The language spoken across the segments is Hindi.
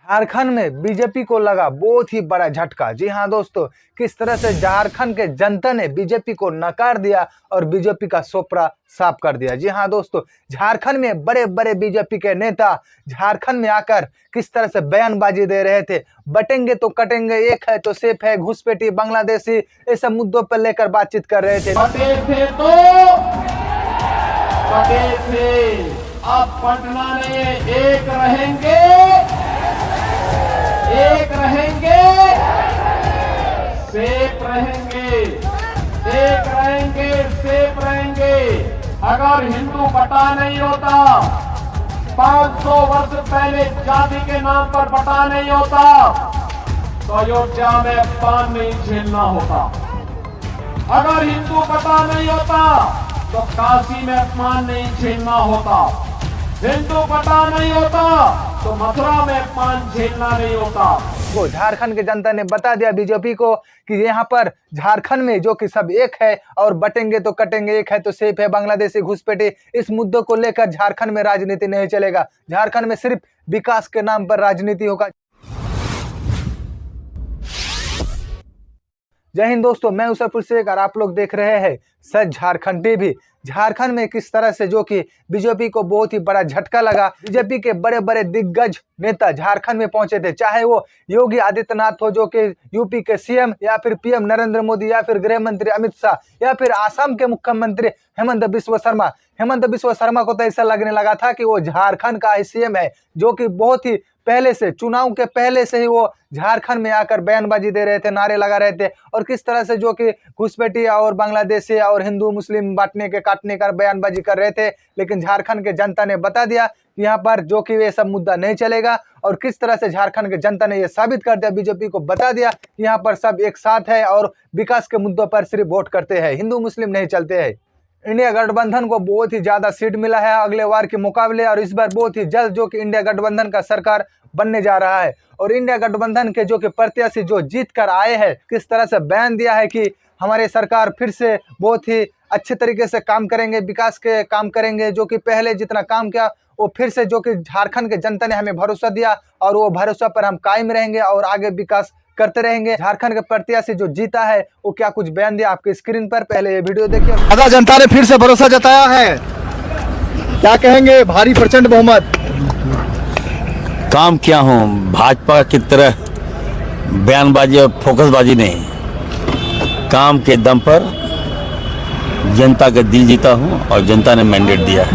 झारखंड में बीजेपी को लगा बहुत ही बड़ा झटका। जी हां दोस्तों, किस तरह से झारखंड के जनता ने बीजेपी को नकार दिया और बीजेपी का सोपरा साफ कर दिया। जी हां दोस्तों, झारखंड में बड़े बड़े बीजेपी के नेता झारखंड में आकर किस तरह से बयानबाजी दे रहे थे। बटेंगे तो कटेंगे, एक है तो सेफ है, घुसपैठी, बांग्लादेशी, ये सब मुद्दों पर लेकर बातचीत कर रहे थे। अब पटना में एक रहेंगे, सेफ रहेंगे, एक रहेंगे, सेफ रहेंगे। अगर हिंदू बटा नहीं होता, 500 वर्ष पहले जाति के नाम पर बटा नहीं होता, तो अयोध्या में अपमान नहीं झेलना होता। अगर हिंदू बटा नहीं होता तो काशी में अपमान नहीं झेलना होता। हिंदू बटा नहीं होता तो मथुरा में अपमान झेलना नहीं होता। वो झारखंड की जनता ने बता दिया बीजेपी को कि यहाँ पर झारखंड में जो कि सब एक है और बटेंगे तो कटेंगे, एक है तो सेफ है, बांग्लादेशी, घुसपैठी, इस मुद्दों को लेकर झारखंड में राजनीति नहीं चलेगा। झारखंड में सिर्फ विकास के नाम पर राजनीति होगा। जय हिंद दोस्तों, मैं उसरपुर से और आप लोग देख रहे हैं सच झारखंड टीवी। झारखंड में किस तरह से जो कि बीजेपी को बहुत ही बड़ा झटका लगा। बीजेपी के बड़े बड़े दिग्गज नेता झारखंड में पहुंचे थे, चाहे वो योगी आदित्यनाथ हो जो कि यूपी के सीएम, या फिर पीएम नरेंद्र मोदी, या फिर गृह मंत्री अमित शाह, या फिर आसाम के मुख्यमंत्री हेमंत बिस्वा शर्मा। हेमंत बिस्वा शर्मा को तो ऐसा लगने लगा था कि वो झारखंड का सीएम है, जो कि बहुत ही पहले से, चुनाव के पहले से ही वो झारखंड में आकर बयानबाजी दे रहे थे, नारे लगा रहे थे और किस तरह से जो कि घुसपैठी और बांग्लादेशी और हिंदू मुस्लिम बांटने के काटने का बयानबाजी कर रहे थे। लेकिन झारखंड के जनता ने बता दिया कि यहाँ पर जो कि ये सब मुद्दा नहीं चलेगा और किस तरह से झारखंड के जनता ने ये साबित कर दिया, बीजेपी को बता दिया कि यहाँ पर सब एक साथ है और विकास के मुद्दों पर सिर्फ वोट करते हैं, हिंदू मुस्लिम नहीं चलते हैं। इंडिया गठबंधन को बहुत ही ज्यादा सीट मिला है अगले बार के मुकाबले, और इस बार बहुत ही जल्द जो कि इंडिया गठबंधन का सरकार बनने जा रहा है। और इंडिया गठबंधन के जो कि प्रत्याशी जो जीत कर आए हैं, किस तरह से बयान दिया है कि हमारे सरकार फिर से बहुत ही अच्छे तरीके से काम करेंगे, विकास के काम करेंगे, जो कि पहले जितना काम किया वो फिर से जो कि झारखंड के जनता ने हमें भरोसा दिया और वो भरोसा पर हम कायम रहेंगे और आगे विकास करते रहेंगे। झारखंड के प्रत्याशी जो जीता है वो क्या कुछ बयान दिया आपके स्क्रीन पर, पहले ये वीडियो देखिए। आधा जनता ने फिर से भरोसा जताया है, क्या कहेंगे? भारी प्रचंड बहुमत। काम किया हूँ, भाजपा की तरह बयानबाजी और फोकसबाजी नहीं, काम के दम पर जनता का दिल जीता हूँ और जनता ने मैंडेट दिया है।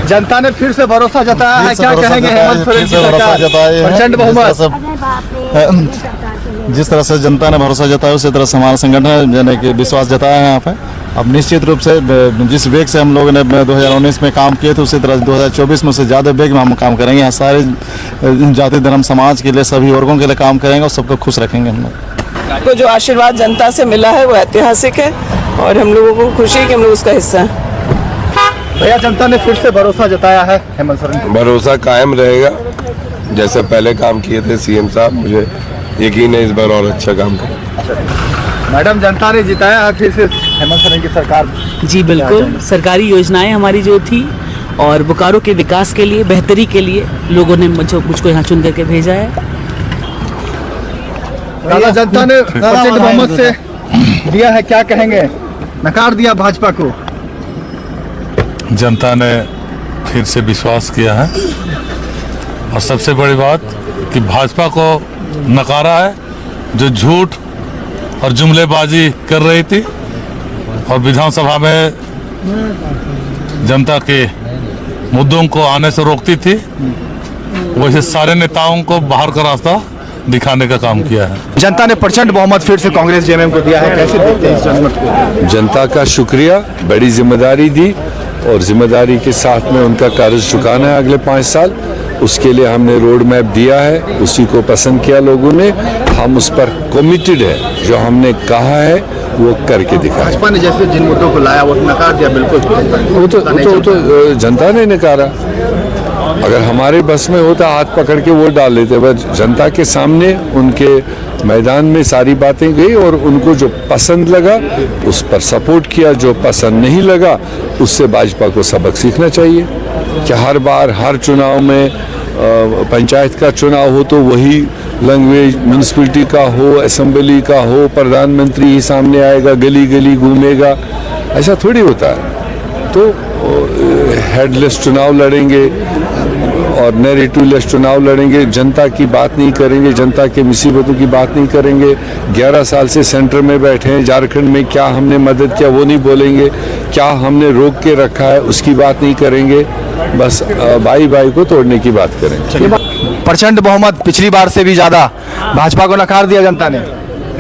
जनता ने फिर से भरोसा जताया है, क्या कहेंगे? हेमंत सोरेन की सरकार, प्रचंड बहुमत। जिस तरह से जनता ने भरोसा जताया उसी तरह से हमारा संगठन यानी कि विश्वास जताया है यहाँ पे। अब निश्चित रूप से जिस वेग से हम लोगों ने 2019 में काम किए थे उसी तरह 2024 में से ज़्यादा वेग में हम काम करेंगे। यहाँ सारे जाति धर्म समाज के लिए, सभी वर्गों के लिए काम करेंगे और सबको खुश रखेंगे। हम लोग को जो आशीर्वाद जनता से मिला है वो ऐतिहासिक है और हम लोगों को खुशी है कि हम लोग उसका हिस्सा हैं। भैया, जनता ने फिर से भरोसा जताया है हेमंत सोरेन। भरोसा कायम रहेगा, जैसे पहले काम किए थे सीएम साहब, मुझे यकीन है इस बार और अच्छा काम करेंगे। मैडम, जनता ने जिताया है फिर से हेमंत सोरेन की सरकार। जी बिल्कुल, सरकारी योजनाएं हमारी जो थी और बोकारो के विकास के लिए, बेहतरी के लिए लोगों ने मुझको यहाँ चुन करके भेजा है। जनता ने प्रचंड बहुमत से दिया है, क्या कहेंगे? नकार दिया भाजपा को। जनता ने फिर से विश्वास किया है और सबसे बड़ी बात कि भाजपा को नकारा है जो झूठ और जुमलेबाजी कर रही थी और विधानसभा में जनता के मुद्दों को आने से रोकती थी। वैसे सारे नेताओं को बाहर का रास्ता दिखाने का काम किया है। जनता ने प्रचंड बहुमत फिर से कांग्रेस जेएमएम को दिया है, कैसे देखते हैं इस जनमत को? जनता का शुक्रिया, बड़ी जिम्मेदारी दी और जिम्मेदारी के साथ में उनका कर्ज चुकाना है अगले 5 साल। उसके लिए हमने रोड मैप दिया है, उसी को पसंद किया लोगों ने। हम उस पर कमिटेड है, जो हमने कहा है वो करके दिखाया। भाजपा ने जैसे जिन मुद्दों को लाया वो नकार दिया, बिल्कुल वो तो जनता ने नकारा। अगर हमारे बस में होता हाथ पकड़ के वोट डाल लेते, बस जनता के सामने उनके मैदान में सारी बातें गई और उनको जो पसंद लगा उस पर सपोर्ट किया, जो पसंद नहीं लगा उससे भाजपा को सबक सीखना चाहिए कि हर बार हर चुनाव में पंचायत का चुनाव हो तो वही लैंग्वेज, म्यूनिसिपैलिटी का हो, असेंबली का हो, प्रधानमंत्री ही सामने आएगा, गली गली घूमेगा, ऐसा थोड़ी होता है। तो हेडलेस चुनाव लड़ेंगे और नैरेटिवलेस चुनाव लड़ेंगे, जनता की बात नहीं करेंगे, जनता के मुसीबतों की बात नहीं करेंगे। 11 साल से सेंटर में बैठे हैं, झारखंड में क्या हमने मदद किया वो नहीं बोलेंगे, क्या हमने रोक के रखा है उसकी बात नहीं करेंगे, बस भाई भाई को तोड़ने की बात करेंगे। प्रचंड बहुमत पिछली बार से भी ज्यादा भाजपा को नकार दिया जनता ने।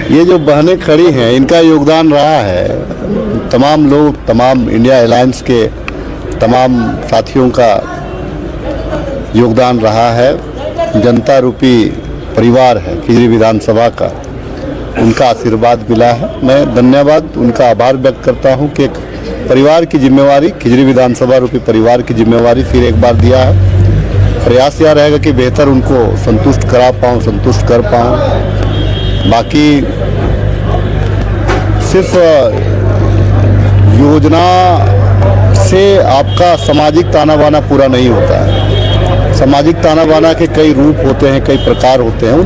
ये जो बहनें खड़ी हैं इनका योगदान रहा है, तमाम लोग, तमाम इंडिया अलायंस के तमाम साथियों का योगदान रहा है। जनता रूपी परिवार है खिजरी विधानसभा का, उनका आशीर्वाद मिला है। मैं धन्यवाद, उनका आभार व्यक्त करता हूं कि एक परिवार की जिम्मेवारी, खिजरी विधानसभा रूपी परिवार की जिम्मेवारी फिर एक बार दिया है। प्रयास यह रहेगा कि बेहतर उनको संतुष्ट करा पाऊँ, संतुष्ट कर पाऊँ। बाकी सिर्फ योजना से आपका सामाजिक ताना बाना पूरा नहीं होता है। सामाजिक ताना बाना के कई रूप होते हैं, कई प्रकार होते हैं,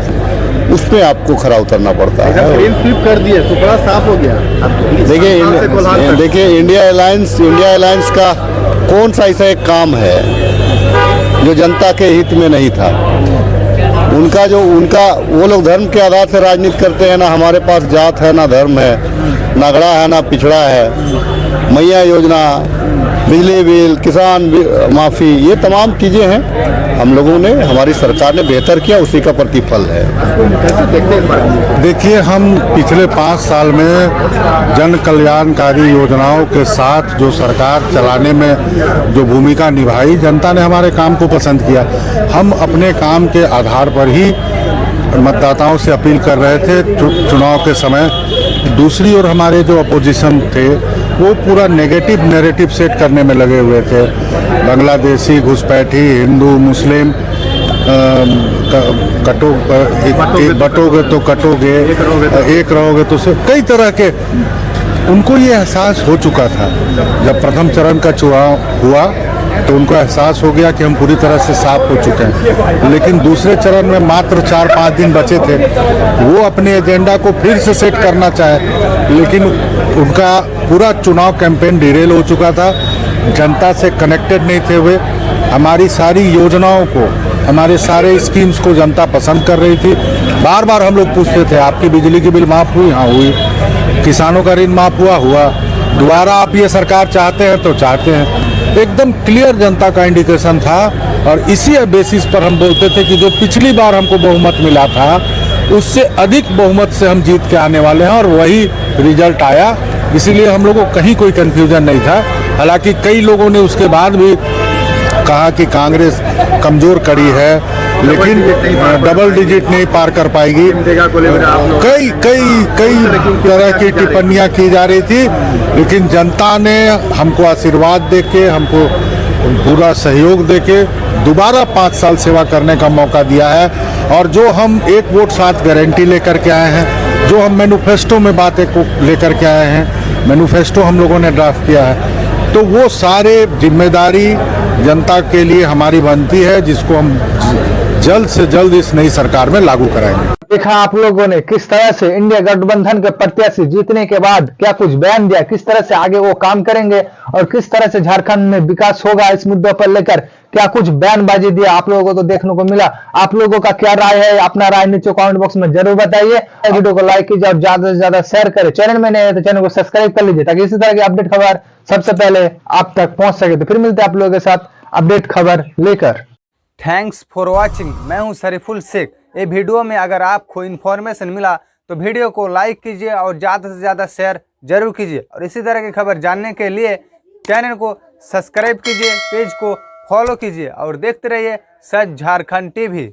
उसमें आपको खरा उतरना पड़ता है। फ्लिप कर दिए तो बड़ा साफ हो गया। देखिए इंडिया अलायंस का कौन सा ऐसा एक काम है जो जनता के हित में नहीं था। उनका वो लोग धर्म के आधार से राजनीति करते हैं, ना हमारे पास जात है, ना धर्म है, ना अगड़ा है, ना पिछड़ा है। मैया योजना, बिजली बिल, किसान माफ़ी, ये तमाम चीज़ें हैं। हम लोगों ने, हमारी सरकार ने बेहतर किया, उसी का प्रतिफल है। देखिए, हम पिछले 5 साल में जन कल्याणकारी योजनाओं के साथ जो सरकार चलाने में जो भूमिका निभाई, जनता ने हमारे काम को पसंद किया। हम अपने काम के आधार पर ही मतदाताओं से अपील कर रहे थे चुनाव के समय। दूसरी ओर हमारे जो अपोजिशन थे वो पूरा नेगेटिव नैरेटिव सेट करने में लगे हुए थे। बांग्लादेशी, घुसपैठी, हिंदू, मुस्लिम, बटोगे तो कटोगे, एक रहोगे तो कई तरह के उनको ये एहसास हो चुका था। जब प्रथम चरण का चुनाव हुआ तो उनको एहसास हो गया कि हम पूरी तरह से साफ हो चुके हैं। लेकिन दूसरे चरण में मात्र 4-5 दिन बचे थे, वो अपने एजेंडा को फिर से सेट करना चाहे, लेकिन उनका पूरा चुनाव कैंपेन डिरेल हो चुका था। जनता से कनेक्टेड नहीं थे हुए। हमारी सारी योजनाओं को, हमारे सारे स्कीम्स को जनता पसंद कर रही थी। बार बार हम लोग पूछते थे, आपकी बिजली की बिल माफ़ हुई? हाँ हुई। किसानों का ऋण माफ़ हुआ। दोबारा आप ये सरकार चाहते हैं तो चाहते हैं। एकदम क्लियर जनता का इंडिकेशन था और इसी बेसिस पर हम बोलते थे कि जो पिछली बार हमको बहुमत मिला था उससे अधिक बहुमत से हम जीत के आने वाले हैं, और वही रिजल्ट आया। इसीलिए हम लोगों को कहीं कोई कंफ्यूजन नहीं था। हालांकि कई लोगों ने उसके बाद भी कहा कि कांग्रेस कमजोर कड़ी है, लेकिन डबल डिजिट नहीं पार कर पाएगी। कई तरह की टिप्पणियां की जा रही थी, लेकिन जनता ने हमको आशीर्वाद देके, हमको पूरा सहयोग देके दोबारा 5 साल सेवा करने का मौका दिया है। और जो हम एक वोट 7 गारंटी लेकर के आए हैं, जो हम मैनिफेस्टो में बातें को लेकर के आए हैं, मैनिफेस्टो हम लोगों ने ड्राफ्ट किया है, तो वो सारे जिम्मेदारी जनता के लिए हमारी बनती है, जिसको हम जल्द से जल्द इस नई सरकार में लागू कराएंगे। देखा आप लोगों ने किस तरह से इंडिया गठबंधन के प्रत्याशी जीतने के बाद क्या कुछ बयान दिया, किस तरह से आगे वो काम करेंगे और किस तरह से झारखंड में विकास होगा, इस मुद्दे पर लेकर क्या कुछ बयानबाजी दिया आप लोगों को तो देखने को मिला। आप लोगों का क्या राय है, अपना राय नीचे कमेंट बॉक्स में जरूर बताइए। वीडियो को लाइक कीजिए और ज्यादा से ज्यादा शेयर करें। चैनल में नए हैं तो चैनल को सब्सक्राइब कर लीजिए ताकि इसी तरह की अपडेट खबर सबसे पहले आप तक पहुंच सके। तो फिर मिलते हैं आप लोगों के साथ अपडेट खबर लेकर। Thanks for watching. मैं हूं शरीफुल शेख। ये वीडियो में अगर आपको इन्फॉर्मेशन मिला तो वीडियो को लाइक कीजिए और ज़्यादा से ज़्यादा शेयर जरूर कीजिए, और इसी तरह की खबर जानने के लिए चैनल को सब्सक्राइब कीजिए, पेज को फॉलो कीजिए और देखते रहिए सच झारखंड टीवी।